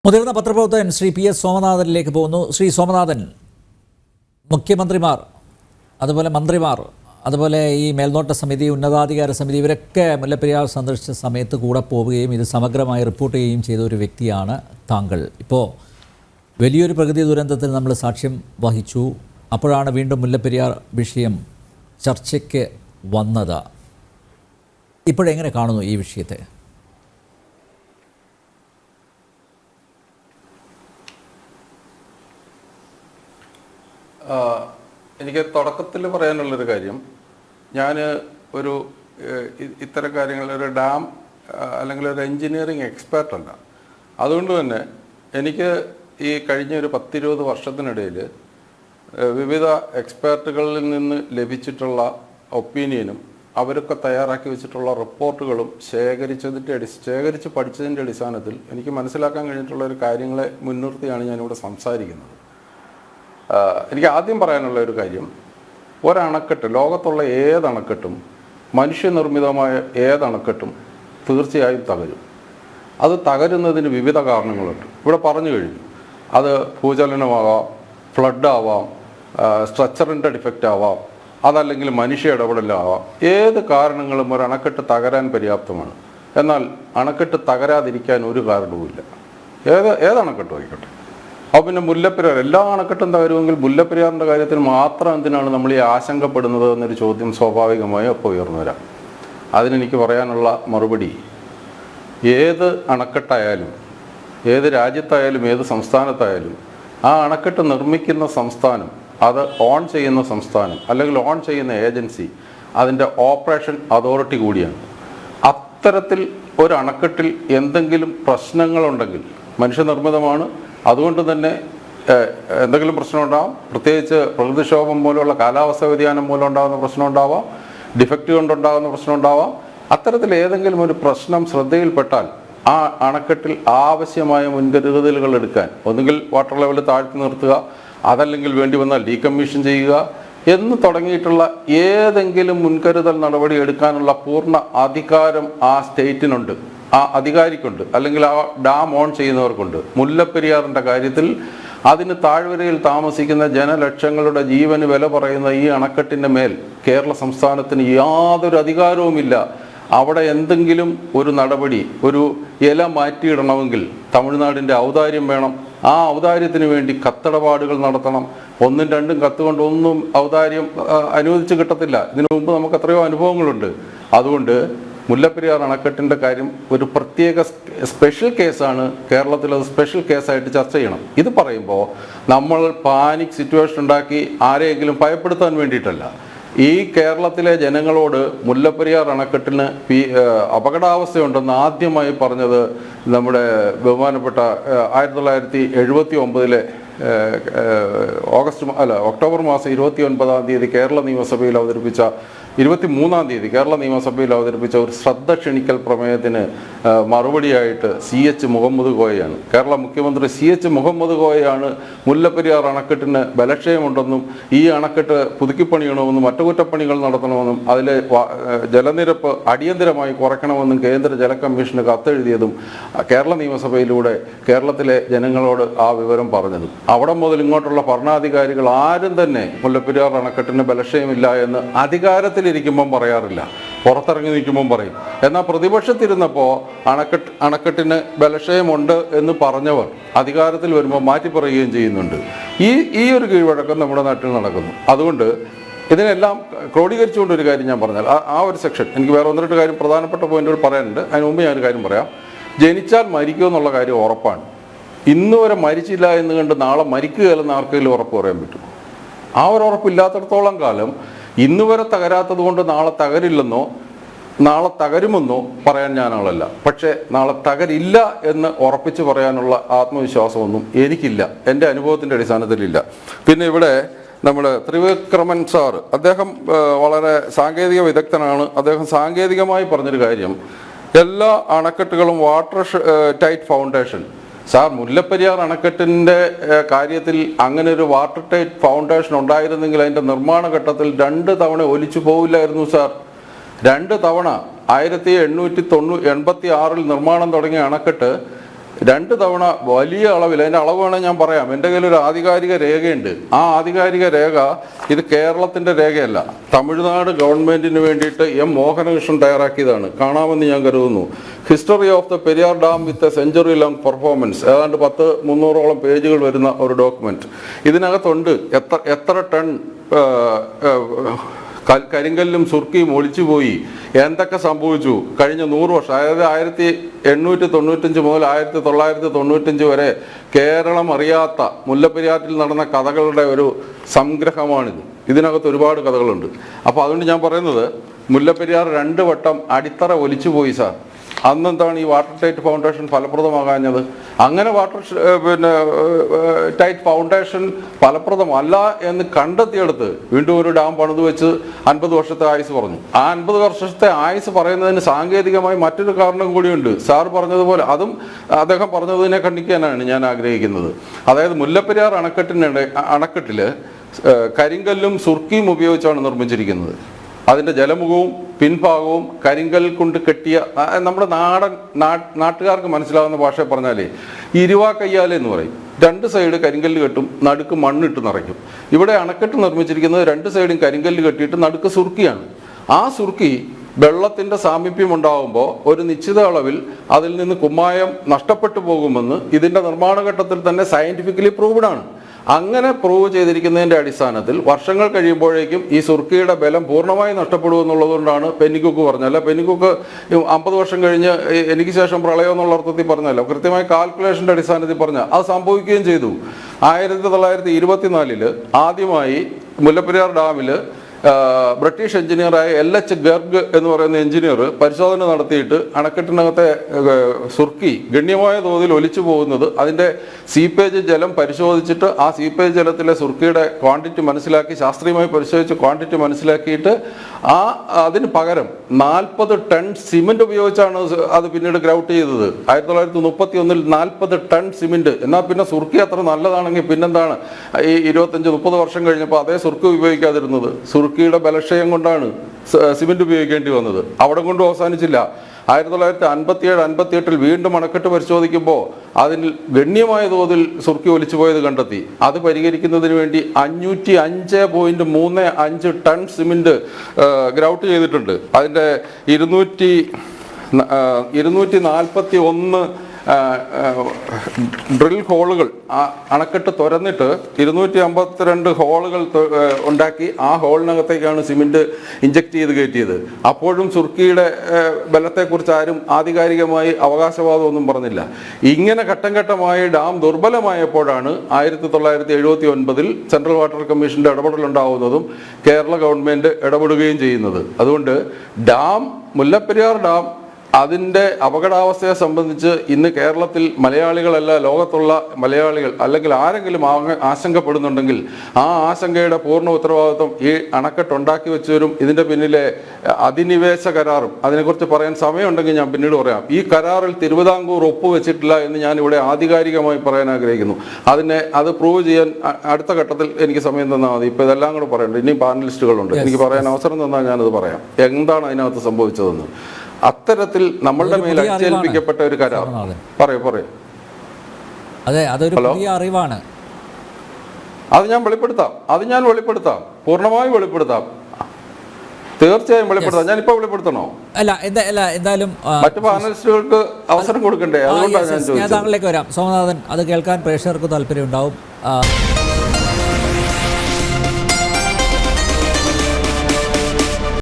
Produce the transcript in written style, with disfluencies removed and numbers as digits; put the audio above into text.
മുതിർന്ന പത്രപ്രവർത്തകൻ Shri P S സോമനാഥനിലേക്ക് പോകുന്നു. ശ്രീ സോമനാഥൻ, മുഖ്യമന്ത്രിമാർ, അതുപോലെ മന്ത്രിമാർ, അതുപോലെ ഈ മേൽനോട്ട സമിതി, ഉന്നതാധികാര സമിതി, ഇവരൊക്കെ മുല്ലപ്പെരിയാർ സന്ദർശിച്ച സമയത്ത് കൂടെ പോവുകയും ഇത് സമഗ്രമായി റിപ്പോർട്ട് ചെയ്യുകയും ചെയ്ത ഒരു വ്യക്തിയാണ് താങ്കൾ. ഇപ്പോൾ വലിയൊരു പ്രകൃതി ദുരന്തത്തിൽ നമ്മൾ സാക്ഷ്യം വഹിച്ചു. അപ്പോഴാണ് വീണ്ടും മുല്ലപ്പെരിയാർ വിഷയം ചർച്ചയ്ക്ക് വന്നത്. ഇപ്പോഴെങ്ങനെ കാണുന്നു ഈ വിഷയത്തെ? എനിക്ക് തുടക്കത്തിൽ പറയാനുള്ളൊരു കാര്യം, ഞാൻ ഒരു ഇത്തരം കാര്യങ്ങളിൽ ഒരു ഡാം അല്ലെങ്കിൽ ഒരു എൻജിനീയറിങ് എക്സ്പേർട്ടല്ല. അതുകൊണ്ട് തന്നെ എനിക്ക് ഈ കഴിഞ്ഞ ഒരു 10-20 വർഷത്തിനിടയിൽ വിവിധ എക്സ്പേർട്ടുകളിൽ നിന്ന് ലഭിച്ചിട്ടുള്ള ഒപ്പീനിയനും അവരൊക്കെ തയ്യാറാക്കി വെച്ചിട്ടുള്ള റിപ്പോർട്ടുകളും ശേഖരിച്ച് പഠിച്ചതിൻ്റെ അടിസ്ഥാനത്തിൽ എനിക്ക് മനസ്സിലാക്കാൻ കഴിഞ്ഞിട്ടുള്ള ഒരു കാര്യങ്ങളെ മുൻനിർത്തിയാണ് ഞാനിവിടെ സംസാരിക്കുന്നത്. എനിക്ക് ആദ്യം പറയാനുള്ള ഒരു കാര്യം, ഒരണക്കെട്ട്, ലോകത്തുള്ള ഏതണക്കെട്ടും, മനുഷ്യനിർമ്മിതമായ ഏതണക്കെട്ടും തീർച്ചയായും തകരും. അത് തകരുന്നതിന് വിവിധ കാരണങ്ങളുണ്ട്. ഇവിടെ പറഞ്ഞു കഴിഞ്ഞു. അത് ഭൂചലനമാവാം, ഫ്ലഡ് ആവാം, സ്ട്രക്ചറിൻ്റെ ഡിഫക്റ്റ് ആവാം, അതല്ലെങ്കിൽ മനുഷ്യ ഇടപെടലാവാം. ഏത് കാരണങ്ങളും ഒരു അണക്കെട്ട് തകരാൻ പര്യാപ്തമാണ്. എന്നാൽ അണക്കെട്ട് തകരാതിരിക്കാൻ ഒരു കാരണവുമില്ല. ഏതണക്കെട്ടും ആയിക്കോട്ടെ. അപ്പോൾ പിന്നെ മുല്ലപ്പെരിയാർ, എല്ലാ അണക്കെട്ടും തകരുമെങ്കിൽ മുല്ലപ്പെരിയാറിൻ്റെ കാര്യത്തിൽ മാത്രം എന്തിനാണ് നമ്മൾ ഈ ആശങ്കപ്പെടുന്നത് എന്നൊരു ചോദ്യം സ്വാഭാവികമായും അപ്പോൾ ഉയർന്നു വരാം. അതിനെനിക്ക് പറയാനുള്ള മറുപടി, ഏത് അണക്കെട്ടായാലും, ഏത് രാജ്യത്തായാലും, ഏത് സംസ്ഥാനത്തായാലും, ആ അണക്കെട്ട് നിർമ്മിക്കുന്ന സംസ്ഥാനം, അത് ഓൺ ചെയ്യുന്ന സംസ്ഥാനം അല്ലെങ്കിൽ ഓൺ ചെയ്യുന്ന ഏജൻസി അതിൻ്റെ ഓപ്പറേഷൻ അതോറിറ്റി കൂടിയാണ്. അത്തരത്തിൽ ഒരു അണക്കെട്ടിൽ എന്തെങ്കിലും പ്രശ്നങ്ങളുണ്ടെങ്കിൽ, മനുഷ്യനിർമ്മിതമാണ്, അതുകൊണ്ട് തന്നെ എന്തെങ്കിലും പ്രശ്നമുണ്ടാവാം. പ്രത്യേകിച്ച് പ്രകൃതിക്ഷോഭം മൂലമുള്ള കാലാവസ്ഥ വ്യതിയാനം മൂലം ഉണ്ടാകുന്ന പ്രശ്നം ഉണ്ടാവാം, ഡിഫക്റ്റ് കൊണ്ടുണ്ടാകുന്ന പ്രശ്നം ഉണ്ടാവാം. അത്തരത്തിൽ ഏതെങ്കിലും ഒരു പ്രശ്നം ശ്രദ്ധയിൽപ്പെട്ടാൽ ആ അണക്കെട്ടിൽ ആവശ്യമായ മുൻകരുതലുകൾ എടുക്കാൻ, ഒന്നുകിൽ വാട്ടർ ലെവൽ താഴ്ത്തി നിർത്തുക, അതല്ലെങ്കിൽ വേണ്ടി വന്നാൽ ഡീകമ്മീഷൻ ചെയ്യുക എന്ന് തുടങ്ങിയിട്ടുള്ള ഏതെങ്കിലും മുൻകരുതൽ നടപടി എടുക്കാനുള്ള പൂർണ്ണ അധികാരം ആ സ്റ്റേറ്റിനുണ്ട്, ആ അധികാരിക്കുണ്ട്, അല്ലെങ്കിൽ ആ ഡാം ഓൺ ചെയ്യുന്നവർക്കുണ്ട്. മുല്ലപ്പെരിയാറിൻ്റെ കാര്യത്തിൽ അതിന് താഴ്വരയിൽ താമസിക്കുന്ന ജനലക്ഷങ്ങളുടെ ജീവന് വില പറയുന്ന ഈ അണക്കെട്ടിൻ്റെ മേൽ കേരള സംസ്ഥാനത്തിന് യാതൊരു അധികാരവുമില്ല. അവിടെ എന്തെങ്കിലും ഒരു നടപടി, ഒരു ഇല മാറ്റിയിടണമെങ്കിൽ തമിഴ്നാടിൻ്റെ ഔദാര്യം വേണം. ആ ഔദാര്യത്തിന് വേണ്ടി കത്തടപാടുകൾ നടത്തണം. 1-2 കത്ത് കൊണ്ടൊന്നും ഔദാര്യം അനുവദിച്ച് കിട്ടത്തില്ല. ഇതിനു മുമ്പ് നമുക്ക് എത്രയോ അനുഭവങ്ങളുണ്ട്. അതുകൊണ്ട് മുല്ലപ്പെരിയാർ അണക്കെട്ടിൻ്റെ കാര്യം ഒരു പ്രത്യേക സ്പെഷ്യൽ കേസാണ്. കേരളത്തിൽ അത് സ്പെഷ്യൽ കേസായിട്ട് ചർച്ച ചെയ്യണം. ഇത് പറയുമ്പോൾ നമ്മൾ പാനിക് സിറ്റുവേഷൻ ഉണ്ടാക്കി ആരെയെങ്കിലും ഭയപ്പെടുത്താൻ വേണ്ടിയിട്ടല്ല. ഈ കേരളത്തിലെ ജനങ്ങളോട് മുല്ലപ്പെരിയാർ അണക്കെട്ടിന് അപകടാവസ്ഥയുണ്ടെന്ന് ആദ്യമായി പറഞ്ഞത് നമ്മുടെ ബഹുമാനപ്പെട്ട 1979 ഒക്ടോബർ മാസം 29-ാം തീയതി കേരള നിയമസഭയിൽ അവതരിപ്പിച്ച 23-ാം തീയതി കേരള നിയമസഭയിൽ അവതരിപ്പിച്ച ഒരു ശ്രദ്ധ ക്ഷണിക്കൽ പ്രമേയത്തിന് മറുപടിയായിട്ട് CH മുഹമ്മദ് കോയയാണ്. കേരള മുഖ്യമന്ത്രി CH മുഹമ്മദ് കോയയാണ് മുല്ലപ്പെരിയാർ അണക്കെട്ടിന് ബലക്ഷയമുണ്ടെന്നും ഈ അണക്കെട്ട് പുതുക്കിപ്പണിയണമെന്നും അറ്റകുറ്റപ്പണികൾ നടത്തണമെന്നും അതിലെ ജലനിരപ്പ് അടിയന്തരമായി കുറയ്ക്കണമെന്നും കേന്ദ്ര ജല കമ്മീഷന് കത്തെഴുതിയതും കേരള നിയമസഭയിലൂടെ കേരളത്തിലെ ജനങ്ങളോട് ആ വിവരം പറഞ്ഞതും. അവിടെ മുതൽ ഇങ്ങോട്ടുള്ള ഭരണാധികാരികൾ ആരും തന്നെ മുല്ലപ്പെരിയാർ അണക്കെട്ടിന് ബലക്ഷയമില്ല എന്ന് അധികാരത്തിലിരിക്കുമ്പം പറയാറില്ല, പുറത്തിറങ്ങി നിൽക്കുമ്പം പറയും. എന്നാൽ പ്രതിപക്ഷത്തിരുന്നപ്പോൾ അണക്കെട്ടിന് ബലക്ഷയമുണ്ട് എന്ന് പറഞ്ഞവർ അധികാരത്തിൽ വരുമ്പോൾ മാറ്റി പറയുകയും ചെയ്യുന്നുണ്ട്. ഈ ഒരു കീഴ്വഴക്കം നമ്മുടെ നാട്ടിൽ നടക്കുന്നു. അതുകൊണ്ട് ഇതിനെല്ലാം ക്രോഡീകരിച്ചുകൊണ്ട് ഒരു കാര്യം ഞാൻ പറഞ്ഞാൽ, ആ ഒരു സെക്ഷൻ എനിക്ക് വേറെ 1-2 കാര്യം പ്രധാനപ്പെട്ട പോയിന്റുകൾ പറയാനുണ്ട്. അതിന് മുമ്പ് ഞാനൊരു കാര്യം പറയാം. ജനിച്ചാൽ മരിക്കുമെന്നുള്ള കാര്യം ഉറപ്പാണ്. ഇന്ന് വരെ മരിച്ചില്ല എന്ന് കണ്ട് നാളെ മരിക്കുകയല്ലെന്ന് ആർക്കെങ്കിലും ഉറപ്പ് പറയാൻ പറ്റും? ആ ഒരു ഉറപ്പില്ലാത്തടത്തോളം കാലം ഇന്ന് വരെ തകരാത്തത് കൊണ്ട് നാളെ തകരില്ലെന്നോ നാളെ തകരുമെന്നോ പറയാൻ ഞാനാളല്ല. പക്ഷേ നാളെ തകരില്ല എന്ന് ഉറപ്പിച്ച് പറയാനുള്ള ആത്മവിശ്വാസമൊന്നും എനിക്കില്ല, എൻ്റെ അനുഭവത്തിൻ്റെ അടിസ്ഥാനത്തിലില്ല. പിന്നെ ഇവിടെ നമ്മുടെ ത്രിവിക്രമൻ സാറ്, അദ്ദേഹം വളരെ സാങ്കേതിക വിദഗ്ധനാണ്. അദ്ദേഹം സാങ്കേതികമായി പറഞ്ഞൊരു കാര്യം, എല്ലാ അണക്കെട്ടുകളും water tight foundation. Sir, Mullaperiyar അണക്കെട്ടിൻ്റെ കാര്യത്തിൽ അങ്ങനെ ഒരു വാട്ടർ ടൈറ്റ് ഫൗണ്ടേഷൻ ഉണ്ടായിരുന്നെങ്കിൽ അതിൻ്റെ നിർമ്മാണ ഘട്ടത്തിൽ 2 തവണ ഒലിച്ചു പോവില്ലായിരുന്നു സാർ. 2 തവണ 1886 നിർമ്മാണം തുടങ്ങിയ അണക്കെട്ട് 2 തവണ വലിയ അളവിൽ, അതിൻ്റെ അളവ് വേണമെങ്കിൽ ഞാൻ പറയാം, എൻ്റെ കയ്യിൽ ഒരു ആധികാരിക രേഖയുണ്ട്. ആ ആധികാരിക രേഖ ഇത് കേരളത്തിൻ്റെ രേഖയല്ല, തമിഴ്നാട് ഗവൺമെൻറ്റിന് വേണ്ടിയിട്ട് എം മോഹനകൃഷ്ണൻ തയ്യാറാക്കിയതാണ്. കാണാമെന്ന് ഞാൻ കരുതുന്നു. History of the Periyar dam with a century long performance, ഏതാണ്ട് 300ഓളം പേജുകൾ വരുന്ന ഒരു ഡോക്യുമെന്റ്. ഇതിനകത്തുണ്ട് എത്ര ടൺ കരിങ്കല്ലും സുർക്കിയും ഒളിച്ചുപോയി, എന്തൊക്കെ സംഭവിച്ചു കഴിഞ്ഞ 100 വർഷം, അതായത് 1895 മുതൽ 1995 വരെ കേരളം അറിയാത്ത മുല്ലപ്പെരിയാറ്റിൽ നടന്ന കഥകളുടെ ഒരു സംഗ്രഹമാണിത്. ഇതിനകത്ത് ഒരുപാട് കഥകളുണ്ട്. അപ്പോൾ അതുകൊണ്ട് ഞാൻ പറയുന്നത്, മുല്ലപ്പെരിയാർ 2 വട്ടം അടിത്തറ ഒലിച്ചുപോയി സാർ. അന്നെന്താണ് ഈ വാട്ടർ ടൈറ്റ് ഫൗണ്ടേഷൻ ഫലപ്രദമാകാഞ്ഞത്? അങ്ങനെ ടൈറ്റ് ഫൗണ്ടേഷൻ ഫലപ്രദമല്ല എന്ന് കണ്ടെത്തിയെടുത്ത് വീണ്ടും ഒരു ഡാം പണിത് വെച്ച് 50 വർഷത്തെ ആയുസ് പറഞ്ഞു. ആ 50 വർഷത്തെ ആയുസ് പറയുന്നതിന് സാങ്കേതികമായി മറ്റൊരു കാരണം കൂടിയുണ്ട്. സാർ പറഞ്ഞതുപോലെ, അതും അദ്ദേഹം പറഞ്ഞതിനെ ഖണ്ഡിക്കാനാണ് ഞാൻ ആഗ്രഹിക്കുന്നത്. അതായത് മുല്ലപ്പെരിയാർ അണക്കെട്ടിൽ കരിങ്കല്ലും സുർക്കിയും ഉപയോഗിച്ചാണ് നിർമ്മിച്ചിരിക്കുന്നത്. അതിൻ്റെ ജലമുഖവും പിൻഭാഗവും കരിങ്കൽ കൊണ്ട് കെട്ടിയ, നമ്മുടെ നാട്ടുകാർക്ക് മനസ്സിലാവുന്ന ഭാഷയിൽ പറഞ്ഞാലേ ഇരുവാക്കയ്യാല എന്ന് പറയും. 2 സൈഡ് കരിങ്കല്ല് കെട്ടും, നടുക്ക് മണ്ണിട്ട് നിറയ്ക്കും. ഇവിടെ അണക്കെട്ട് നിർമ്മിച്ചിരിക്കുന്നത് 2 സൈഡും കരിങ്കല്ല് കെട്ടിയിട്ട് നടുക്ക് സുർക്കിയാണ്. ആ സുർക്കി വെള്ളത്തിൻ്റെ സാമീപ്യം ഉണ്ടാകുമ്പോൾ ഒരു നിശ്ചിത അളവിൽ അതിൽ നിന്ന് കുമ്മായം നഷ്ടപ്പെട്ടു പോകുമെന്ന് ഇതിൻ്റെ നിർമ്മാണ ഘട്ടത്തിൽ തന്നെ സയൻറ്റിഫിക്കലി പ്രൂവ്ഡാണ്. അങ്ങനെ പ്രൂവ് ചെയ്തിരിക്കുന്നതിൻ്റെ അടിസ്ഥാനത്തിൽ വർഷങ്ങൾ കഴിയുമ്പോഴേക്കും ഈ സുർക്കിയുടെ ബലം പൂർണ്ണമായി നഷ്ടപ്പെടുമെന്നുള്ളതുകൊണ്ടാണ് പെന്നിക്കുക്ക് പറഞ്ഞല്ല. പെന്നിക്കുക്ക് 50 വർഷം കഴിഞ്ഞ് എനിക്ക് ശേഷം പ്രളയം എന്നുള്ള അർത്ഥത്തിൽ പറഞ്ഞല്ലോ, കൃത്യമായി കാൽക്കുലേഷൻ്റെ അടിസ്ഥാനത്തിൽ പറഞ്ഞാൽ അത് സംഭവിക്കുകയും ചെയ്തു. 1924 ആദ്യമായി മുല്ലപ്പെരിയാർ ഡാമിൽ ബ്രിട്ടീഷ് എഞ്ചിനീയറായ LH ഗർഗ് എന്ന് പറയുന്ന എഞ്ചിനീയർ പരിശോധന നടത്തിയിട്ട് അണക്കെട്ടിനകത്തെ സുർക്കി ഗണ്യമായ തോതിൽ ഒലിച്ചു പോകുന്നത്, അതിൻ്റെ സീപ്പേജ് ജലം പരിശോധിച്ചിട്ട് ആ സീപ്പേജ് ജലത്തിലെ സുർക്കിയുടെ ക്വാണ്ടിറ്റി മനസ്സിലാക്കി, ശാസ്ത്രീയമായി പരിശോധിച്ച് ക്വാണ്ടിറ്റി മനസ്സിലാക്കിയിട്ട് അതിന് പകരം 40 ടൺ സിമെന്റ് ഉപയോഗിച്ചാണ് അത് പിന്നീട് ഗ്രൗട്ട് ചെയ്തത്. 1931 40 ടൺ സിമെന്റ്. എന്നാൽ പിന്നെ സുർക്കി അത്ര നല്ലതാണെങ്കിൽ പിന്നെന്താണ് ഈ 25-30 വർഷം കഴിഞ്ഞപ്പോൾ അതേ സുർക്കി ഉപയോഗിക്കാതിരുന്നത്? സുർക്കിയുടെ ബലക്ഷയം കൊണ്ടാണ് സിമെന്റ് ഉപയോഗിക്കേണ്ടി വന്നത്. അവിടെ കൊണ്ടും അവസാനിച്ചില്ല. 1957-58 വീണ്ടും അണക്കെട്ട് പരിശോധിക്കുമ്പോൾ അതിൽ ഗണ്യമായ തോതിൽ സുർക്കി ഒലിച്ചുപോയത് കണ്ടെത്തി. അത് പരിഹരിക്കുന്നതിന് വേണ്ടി 505.35 ടൺ സിമെന്റ് ഗ്രൗട്ട് ചെയ്തിട്ടുണ്ട്. അതിൻ്റെ 241 ഡ്രിൽ ഹോളുകൾ അണക്കെട്ട് തുറന്നിട്ട് 252 ഹോളുകൾ ഉണ്ടാക്കി ആ ഹോളിനകത്തേക്കാണ് സിമെന്റ് ഇഞ്ചക്ട് ചെയ്ത് കയറ്റിയത്. അപ്പോഴും സുർക്കിയുടെ ബലത്തെക്കുറിച്ച് ആരും ആധികാരികമായി അവകാശവാദമൊന്നും പറഞ്ഞില്ല. ഇങ്ങനെ ഘട്ടം ഘട്ടമായി ഡാം ദുർബലമായപ്പോഴാണ് 1979 സെൻട്രൽ വാട്ടർ കമ്മീഷന്റെ ഇടപെടലുണ്ടാവുന്നതും കേരള ഗവൺമെന്റ് ഇടപെടുകയും ചെയ്യുന്നത്. അതുകൊണ്ട് മുല്ലപ്പെരിയാർ ഡാം അതിൻ്റെ അപകടാവസ്ഥയെ സംബന്ധിച്ച് ഇന്ന് കേരളത്തിൽ മലയാളികളല്ല, ലോകത്തുള്ള മലയാളികൾ അല്ലെങ്കിൽ ആരെങ്കിലും ആശങ്കപ്പെടുന്നുണ്ടെങ്കിൽ ആ ആശങ്കയുടെ പൂർണ്ണ ഉത്തരവാദിത്വം ഈ അണക്കെട്ടുണ്ടാക്കി വെച്ചവരും ഇതിൻ്റെ പിന്നിലെ അധിനിവേശ കരാറും, അതിനെക്കുറിച്ച് പറയാൻ സമയമുണ്ടെങ്കിൽ ഞാൻ പിന്നീട് പറയാം. ഈ കരാറിൽ തിരുവിതാംകൂർ ഒപ്പുവെച്ചിട്ടില്ല എന്ന് ഞാൻ ഇവിടെ ആധികാരികമായി പറയാൻ ആഗ്രഹിക്കുന്നു. അത് പ്രൂവ് ചെയ്യാൻ അടുത്ത ഘട്ടത്തിൽ എനിക്ക് സമയം തന്നാൽ മതി. ഇപ്പോൾ ഇതെല്ലാം കൂടെ പറയണ്ട, ഇനിയും പാനലിസ്റ്റുകളുണ്ട്. എനിക്ക് പറയാൻ അവസരം തന്നാൽ ഞാനത് പറയാം, എന്താണ് അതിനകത്ത് സംഭവിച്ചതെന്ന്. അത്തരത്തിൽ നമ്മളുടെ മേൽ അടിച്ചേൽപ്പിക്കപ്പെട്ട ഒരു കരാർ. പറയൂ. അതെ, അതൊരു പുതിയ അറിവാണ്. അത് ഞാൻ വെളിപ്പെടുത്താം, പൂർണ്ണമായും വെളിപ്പെടുത്താം, തീർച്ചയായും വെളിപ്പെടുത്താം. ഞാനിപ്പോ വെളിപ്പെടുത്തണോ? അല്ല, എന്തായാലും മറ്റു പാനലിസ്റ്റുകൾക്ക് അവസരം കൊടുക്കണ്ടേ? അതുകൊണ്ടാണ് ഞാൻ ചോദിച്ചത്. താങ്കളിലേക്ക് വരാം. സോമനാഥൻ, അത് കേൾക്കാൻ പ്രേക്ഷകർക്ക് താല്പര്യം ഉണ്ടാവും.